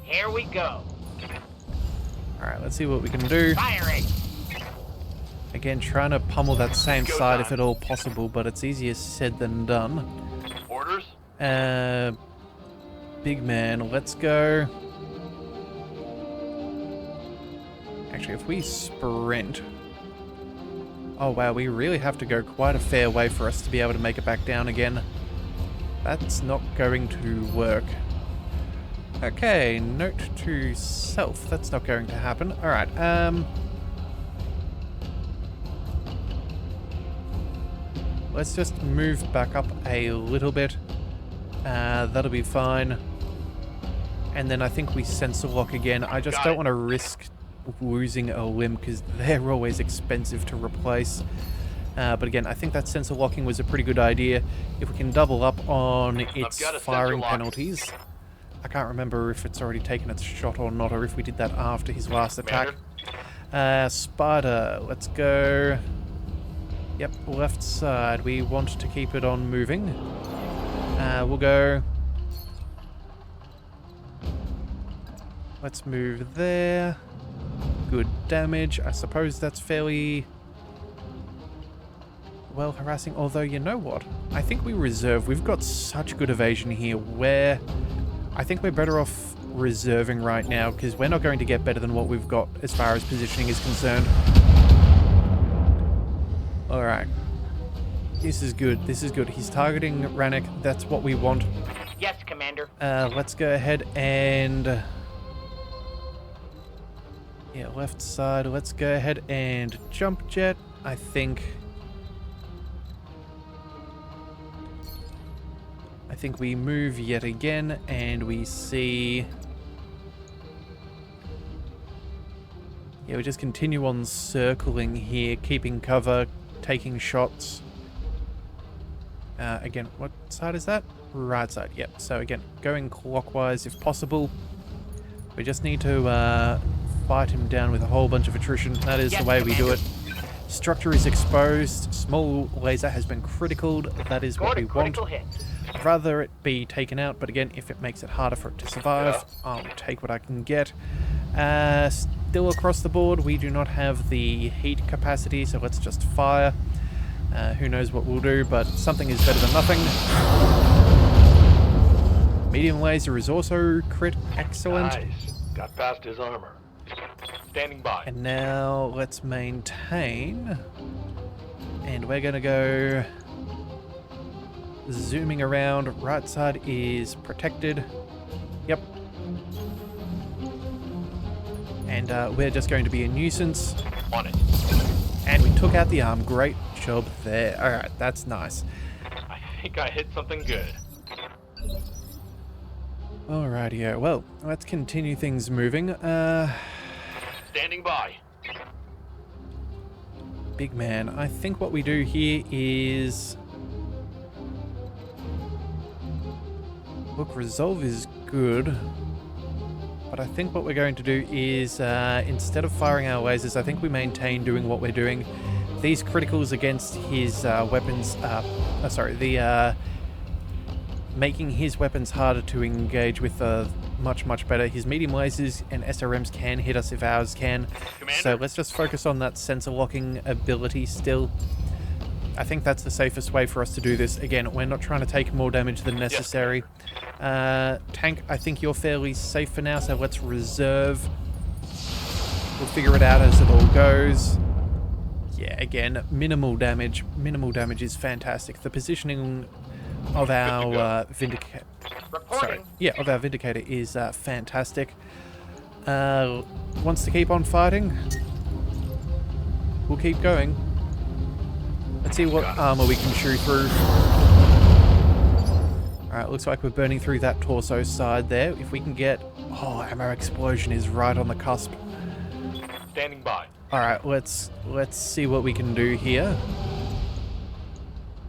Here we go. Alright, let's see what we can do. Firing. Again, trying to pummel that same Go side time. if at all possible, but it's easier said than done. Orders? Big Man, let's go. Actually, if we sprint... Oh wow, we really have to go quite a fair way for us to be able to make it back down again. That's not going to work. Okay, note to self. That's not going to happen. Alright, let's just move back up a little bit. That'll be fine. And then I think we sensor lock again. I just don't want to risk losing a limb because they're always expensive to replace. But again, I think that sensor locking was a pretty good idea. If we can double up on its firing penalties. I can't remember if it's already taken its shot or not, or if we did that after his last attack. Spider, let's go. Yep, left side. We want to keep it on moving. We'll go. Let's move there. Good damage. I suppose that's fairly well harassing. Although, you know what? I think we reserve. We've got such good evasion here where I think we're better off reserving right now because we're not going to get better than what we've got as far as positioning is concerned. Alright. This is good. This is good. He's targeting Rannick. That's what we want. Yes, Commander. Let's go ahead and... Yeah, left side. Let's go ahead and jump jet. I think we move yet again and we see... Yeah, we just continue on circling here, keeping cover, taking shots. Again, what side is that? Right side, yep. So again, going clockwise if possible. We just need to fight him down with a whole bunch of attrition. That is the way we do it. Structure is exposed. Small laser has been criticaled. That is what we want. I'd rather it be taken out, but again, if it makes it harder for it to survive, I'll take what I can get. Still across the board, we do not have the heat capacity, so let's just fire. Who knows what we'll do, but something is better than nothing. Medium laser is also crit. Excellent. Nice. Got past his armor. Standing by. And now let's maintain. And we're going to go zooming around. Right side is protected. Yep. And we're just going to be a nuisance. On it. And we took out the arm. Great job there. Alright, that's nice. I think I hit something good. Alrighty, well, let's continue things moving. Standing by. Big man, I think what we do here is... Look, resolve is good. But I think what we're going to do is, instead of firing our lasers, I think we maintain doing what we're doing. These criticals against his weapons, making his weapons harder to engage with much better. His medium lasers and SRMs can hit us if ours can. Commander. So let's just focus on that sensor locking ability still. I think that's the safest way for us to do this. Again, we're not trying to take more damage than necessary. Tank, I think you're fairly safe for now, so let's reserve. We'll figure it out as it all goes. Yeah, again, minimal damage. Minimal damage is fantastic. The positioning of our Vindicator... Sorry. Yeah, of our Vindicator is fantastic. Wants to keep on fighting. We'll keep going. Let's see what armor we can chew through. Alright, looks like we're burning through that torso side there. If we can get... Oh, ammo explosion is right on the cusp. Standing by. Alright, let's see what we can do here.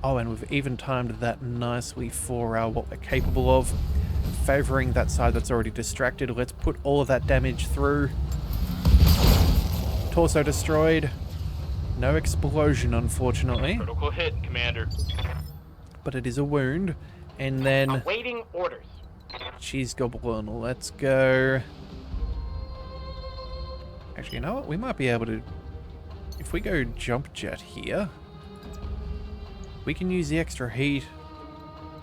Oh, and we've even timed that nicely for what we're capable of. Favoring that side that's already distracted. Let's put all of that damage through. Torso destroyed. No explosion, unfortunately. Critical hit, Commander. But it is a wound. And then... Awaiting orders. Cheese Goblin, let's go... Actually, you know what? We might be able to... If we go jump jet here... We can use the extra heat.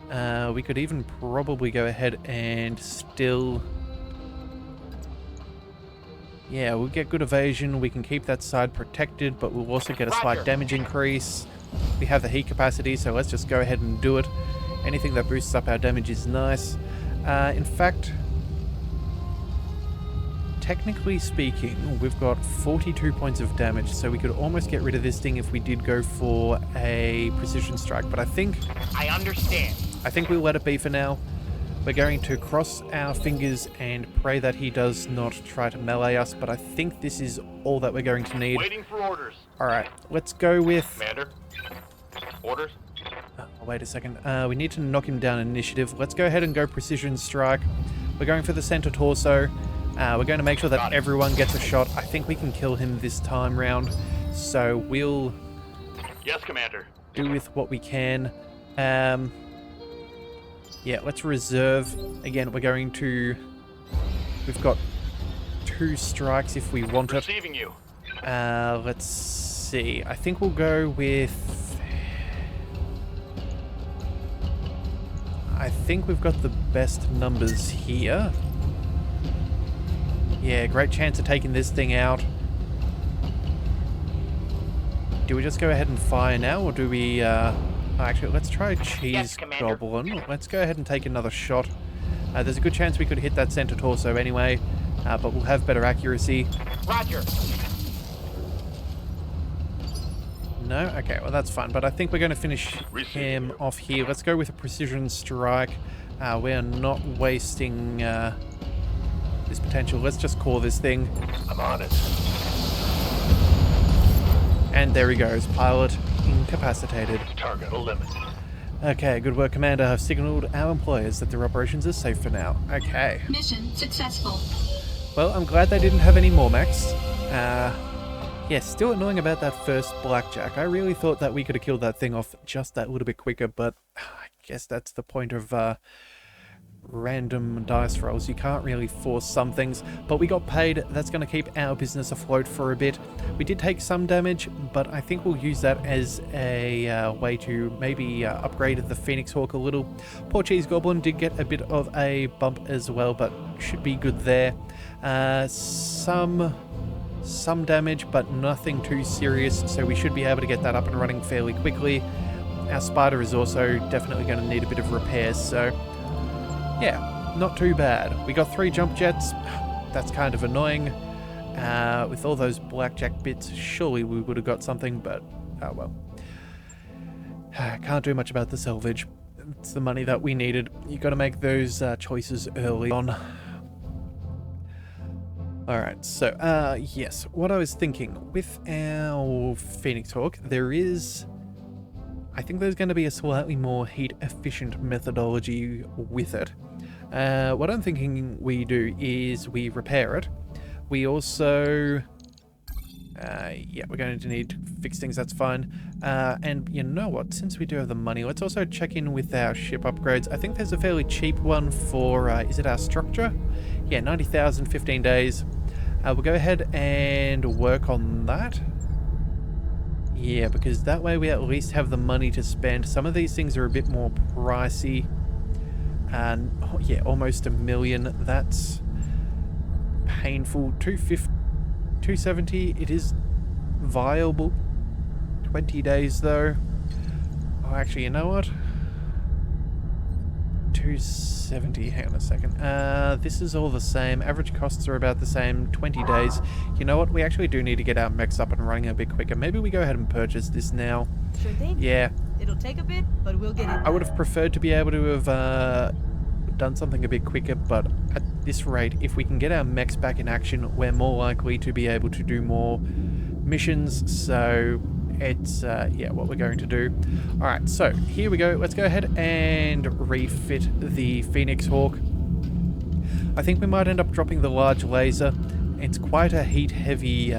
We could even probably go ahead and still... Yeah, we'll get good evasion. We can keep that side protected, but we'll also get a slight damage increase. We have the heat capacity, so let's just go ahead and do it. Anything that boosts up our damage is nice. In fact, technically speaking, we've got 42 points of damage, so we could almost get rid of this thing if we did go for a precision strike. But I think we'll let it be for now. We're going to cross our fingers and pray that he does not try to melee us, but I think this is all that we're going to need. Waiting for orders. Alright, let's go with... Commander. Orders. Wait a second. We need to knock him down initiative. Let's go ahead and go precision strike. We're going for the center torso. We're going to make sure that everyone gets a shot. I think we can kill him this time round. So we'll... Yes, Commander. do with what we can. Yeah, let's reserve. Again, we're going to... We've got 2 strikes if we want it. Receiving you. Let's see. I think we'll go with... I think we've got the best numbers here. Yeah, great chance of taking this thing out. Do we just go ahead and fire now, or do we... Actually, let's try Cheese Goblin. Let's go ahead and take another shot. There's a good chance we could hit that center torso anyway, but we'll have better accuracy. Roger. No? Okay, well that's fine, but I think we're going to finish him off here. Let's go with a precision strike. We are not wasting this potential. Let's just call this thing. I'm on it. And there he goes, pilot incapacitated. Target eliminated. Okay, good work, Commander. I've signaled our employers that their operations are safe for now. Okay. Mission successful. Well, I'm glad they didn't have any more mechs. Yeah, still annoying about that first blackjack. I really thought that we could have killed that thing off just that little bit quicker, but I guess that's the point of random dice rolls. You can't really force some things, but we got paid. That's going to keep our business afloat for a bit. We did take some damage, but I think we'll use that as a way to maybe upgrade the Phoenix Hawk a little. Poor Cheese Goblin did get a bit of a bump as well, but should be good there. Some damage, but nothing too serious, so we should be able to get that up and running fairly quickly. Our spider is also definitely going to need a bit of repairs, so yeah, not too bad. We got 3 jump jets. That's kind of annoying. With all those blackjack bits, surely we would have got something, but oh well. Can't do much about the salvage. It's the money that we needed. You got to make those choices early on. Alright, so, yes, what I was thinking, with our Phoenix Hawk, I think there's going to be a slightly more heat-efficient methodology with it. What I'm thinking we do is we repair it. We also... yeah, we're going to need to fix things, that's fine. And you know what, since we do have the money, let's also check in with our ship upgrades. I think there's a fairly cheap one for, is it our structure? Yeah, 90,000, 15 days. We'll go ahead and work on that. Yeah, because that way we at least have the money to spend. Some of these things are a bit more pricey. And, oh, yeah, almost $1 million. That's painful. 270, it is viable. 20 days, though. Oh, actually, you know what? 270, hang on a second. This is all the same. Average costs are about the same. 20 days. You know what? We actually do need to get our mechs up and running a bit quicker. Maybe we go ahead and purchase this now. Sure thing. Yeah. It'll take a bit, but we'll get it. I would have preferred to be able to have done something a bit quicker, but at this rate, if we can get our mechs back in action, we're more likely to be able to do more missions. So it's yeah, what we're going to do. All right, so here we go. Let's go ahead and refit the Phoenix Hawk. I think we might end up dropping the large laser. It's quite a heat-heavy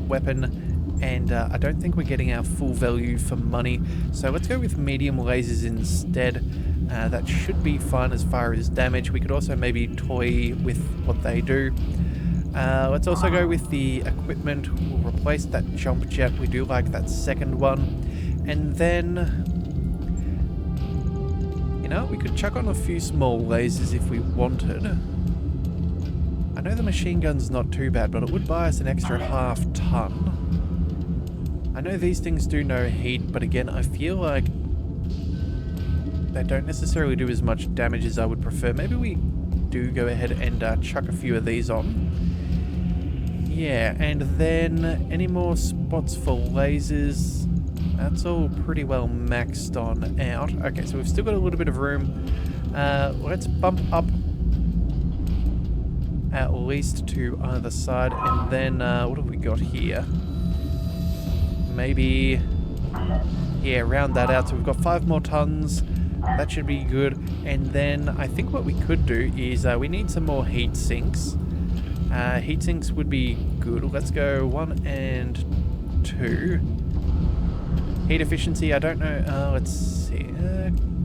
weapon, and I don't think we're getting our full value for money. So let's go with medium lasers instead. That should be fun as far as damage. We could also maybe toy with what they do. Let's also go with the equipment. We'll replace that jump jet. We do like that second one. And then, you know, we could chuck on a few small lasers if we wanted. I know the machine gun's not too bad, but it would buy us an extra half ton. I know these things do no heat, but again, I feel like they don't necessarily do as much damage as I would prefer. Maybe we do go ahead and chuck a few of these on. Yeah, and then any more spots for lasers? That's all pretty well maxed on out. Okay, so we've still got a little bit of room. Let's bump up at least to either side, and then what have we got here? Maybe, yeah, round that out. So we've got 5 more tons. That should be good. And then I think what we could do is we need some more heat sinks. Heat sinks would be good. Let's go 1 and 2. Heat efficiency, I don't know. Let's see.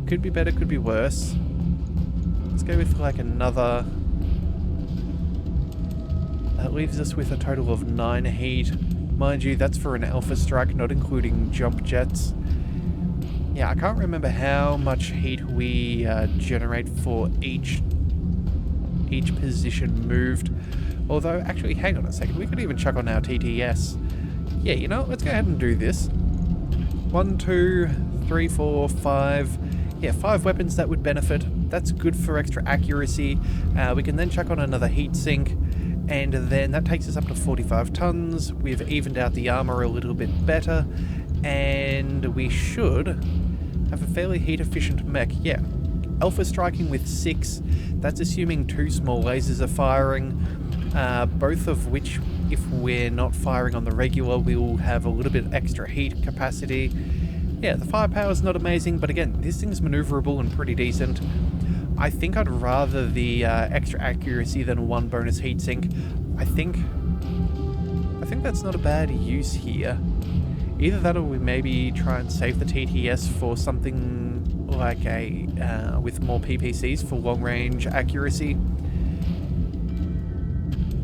Could be better, could be worse. Let's go with like another. That leaves us with a total of 9 heat. Mind you, that's for an alpha strike, not including jump jets. Yeah, I can't remember how much heat we generate for each position moved. Although, actually, hang on a second. We could even chuck on our TTS. Yeah, you know what? Let's go ahead and do this. 1, 2, 3, 4, 5. Yeah, 5 weapons that would benefit. That's good for extra accuracy. We can then chuck on another heat sink. And then that takes us up to 45 tons. We've evened out the armor a little bit better. And we should have a fairly heat efficient mech. Yeah. Alpha striking with 6. That's assuming 2 small lasers are firing. Both of which, if we're not firing on the regular, we'll have a little bit extra heat capacity. Yeah, the firepower's not amazing, but again, this thing's maneuverable and pretty decent. I think I'd rather the extra accuracy than 1 bonus heatsink. I think that's not a bad use here. Either that or we maybe try and save the TTS for something like a with more PPCs for long range accuracy.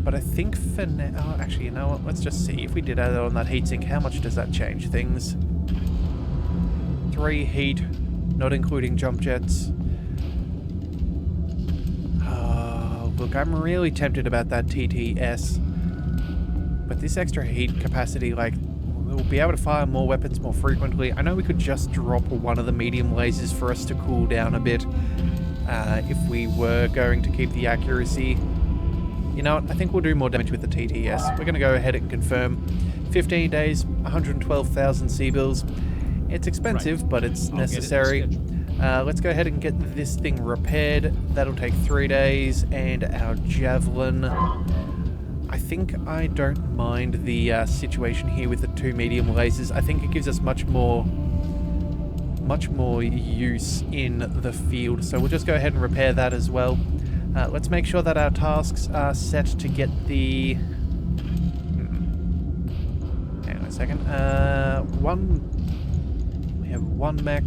But I think for now, actually, you know what? Let's just see. If we did add on that heatsink, how much does that change things? 3 heat, not including jump jets. Look, I'm really tempted about that TTS. But this extra heat capacity, like, we'll be able to fire more weapons more frequently. I know we could just drop one of the medium lasers for us to cool down a bit if we were going to keep the accuracy. You know what? I think we'll do more damage with the TTS. We're going to go ahead and confirm. 15 days, 112,000 C-bills. It's expensive, right, but it's necessary. Let's go ahead and get this thing repaired. That'll take 3 days. And our javelin. I think I don't mind the situation here with the 2 medium lasers. I think it gives us much more use in the field. So we'll just go ahead and repair that as well. Let's make sure that our tasks are set to get the... Hang on a second. We have 1 mech.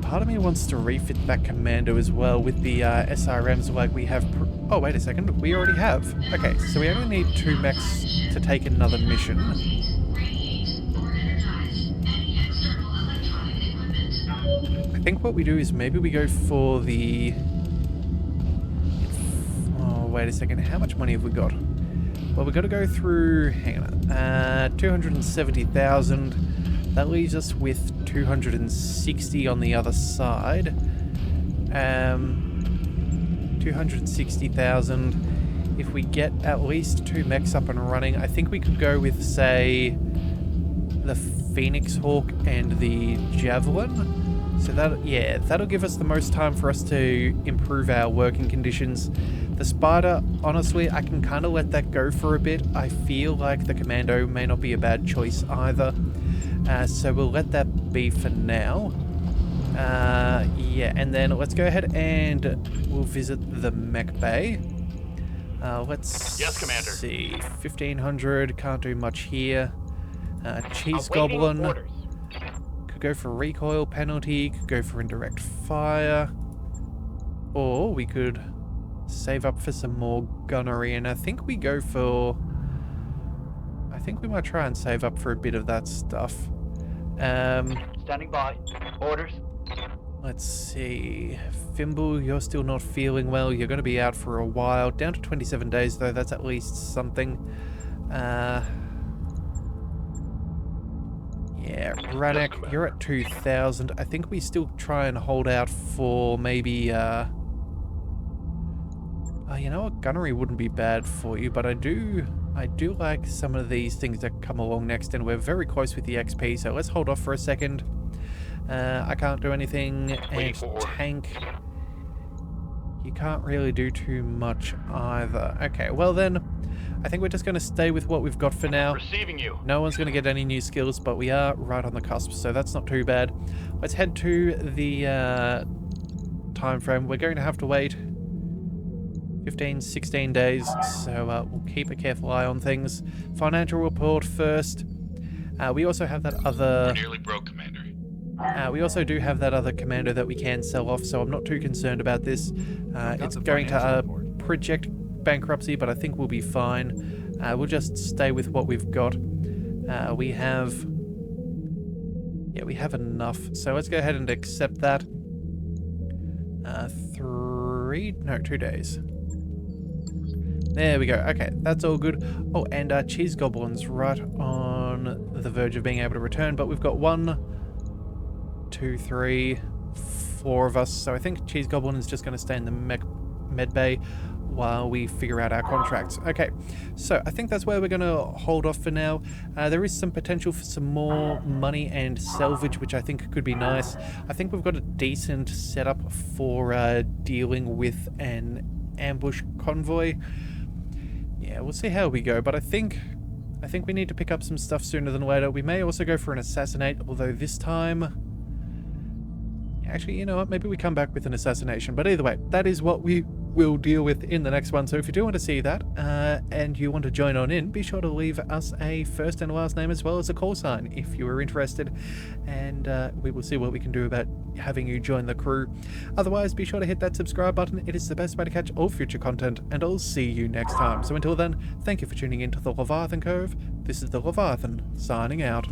Part of me wants to refit that commando as well with the SRMs like we have... Oh, wait a second. We already have. Okay, so we only need 2 mechs to take another mission. I think what we do is maybe we go for the... Oh, wait a second. How much money have we got? Well, we've got to go through... Hang on. 270,000. That leaves us with 260 on the other side. 260,000. If we get at least 2 mechs up and running, I think we could go with, say, the Phoenix Hawk and the Javelin. So that'll give us the most time for us to improve our working conditions. The Spider, honestly, I can kind of let that go for a bit. I feel like the Commando may not be a bad choice either. So we'll let that be for now. Yeah, and then let's go ahead and we'll visit the mech bay. Let's see. 1500, can't do much here. Cheese Goblin. Orders. Could go for recoil penalty, could go for indirect fire. Or we could save up for some more gunnery, and I think we go for... I think we might try and save up for a bit of that stuff. Standing by. Orders. Let's see. Fimble, you're still not feeling well. You're going to be out for a while. Down to 27 days, though. That's at least something. Yeah, Ranek, you're at 2,000. I think we still try and hold out for maybe, you know what? Gunnery wouldn't be bad for you, but I do like some of these things that come along next, and we're very close with the XP, so let's hold off for a second. I can't do anything, and tank, you can't really do too much either. Okay, well then, I think we're just going to stay with what we've got for now. Receiving you. No one's going to get any new skills, but we are right on the cusp, so that's not too bad. Let's head to the time frame. We're going to have to wait 15, 16 days, so we'll keep a careful eye on things. Financial report first. We also have that other... We're nearly broke, Commander. we also do have that other commander that we can sell off, so I'm not too concerned about this. It's going to project bankruptcy, but I think we'll be fine. We'll just stay with what we've got. We have enough, so let's go ahead and accept that. 2 days. There we go. Okay, that's all good. Oh, and Cheese Goblin's right on the verge of being able to return, but we've got 1, 2, 3, 4 of us, so I think Cheese Goblin is just going to stay in the med bay while we figure out our contracts. Okay, so I think that's where we're going to hold off for now. There is some potential for some more money and salvage, which I think could be nice. I think we've got a decent setup for dealing with an ambush convoy. Yeah, we'll see how we go, but I think we need to pick up some stuff sooner than later. We may also go for an assassinate, although this time... Actually, you know what? Maybe we come back with an assassination. But either way, that is what we will deal with in the next one. So if you do want to see that, and you want to join on in, be sure to leave us a first and last name as well as a call sign if you are interested. And we will see what we can do about having you join the crew. Otherwise, be sure to hit that subscribe button. It is the best way to catch all future content. And I'll see you next time. So until then, thank you for tuning in to the Leviathan Cove. This is the Leviathan, signing out.